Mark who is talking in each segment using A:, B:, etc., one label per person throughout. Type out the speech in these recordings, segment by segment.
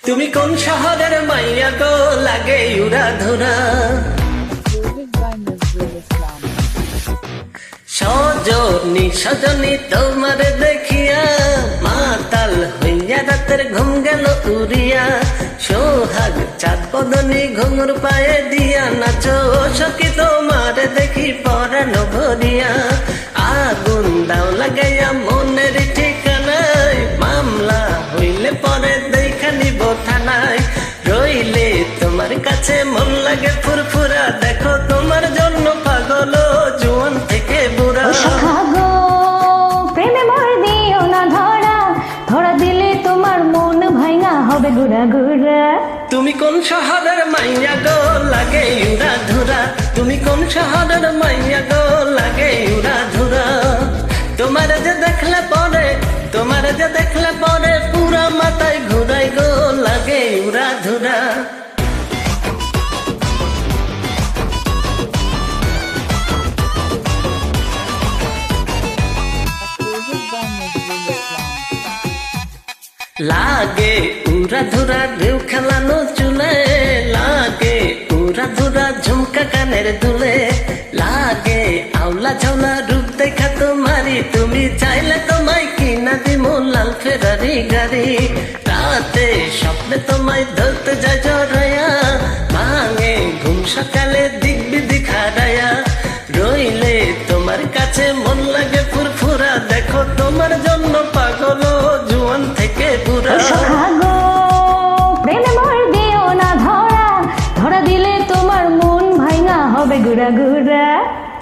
A: তুমি কোন শহরের মাইয়া গো লাগে উড়া ধুরা সজনী সজনী তোমার দেখিয়া মাতাল হইয়া রাতের ঘুম গেল উড়িয়া সোহাগ চাঁদ বদনী ঘুঙুর পায়ে দিয়া নাচো সখী তোমার দেখি পরানো ভরিয়া আগুন দাও লাগাইয়া মনের ঠিকানায় মামলা হইলে পরে দেখা নিব থানায় রইলে তোমার কাছে মন লাগে ফুরফুরা দেখো তোমার জন্য পাগল জোয়ান থেকে বুড়া
B: প্রেমে মর দিও না ধরা ধরা দিলে তোমার মন ভাঙা হবে গুড়া গুড়া
A: তুমি কোন শহরের মাইয়া গো লাগে উড়া ধুরা তুমি কোন শহরের মাইয়া গো লাগে উড়া ধুরা তোমার যে দেখলে পরে পুরা মাথায় ঘুরাই গো লাগে উড়া ধুরা লাগে উড়া ধুরা ঢেউ খেলানো চুলে লাগে উড়া ধুরা ঝুমকা কানের দুলে লাগে আওলা ঝাওলা রূপ দেখা তোমারি তুমি চাইলে তোমায় কিনা দিমু লাল ফেরারি গাড়ি রাতে স্বপ্নে তোমায় ধরতে যায় জড়ায়া ভাঙে ঘুম সকালে দিক বিদিক হারায়া রইলে তোমার কাছে মন লাগে ফুরফুরা দেখো তোমার জন্য পাগল জোয়ান থেকে বুড়া
B: প্রেমে মর দিও না ধরা ধরা দিলে তোমার মন ভাঙা হবে গুড়া গুড়া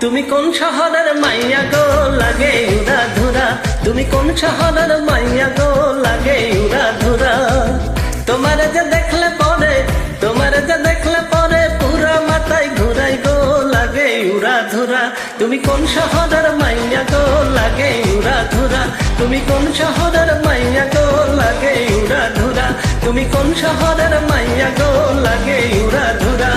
A: তুমি কোন শহরের মাইয়া গো লাগে উড়া ধুরা তুমি কোন শহরের মাইয়া গো লাগে উড়া ধুরা তোমার যে দেখলে পরে পুরা মাথায় ঘুরাই গো লাগে উড়া ধুরা তুমি কোন শহরের মাইয়া গো লাগে উড়া ধুরা তুমি কোন শহরের মাইয়া গো লাগে উড়া ধুরা তুমি কোন শহরের মাইয়া গো লাগে উড়া ধুরা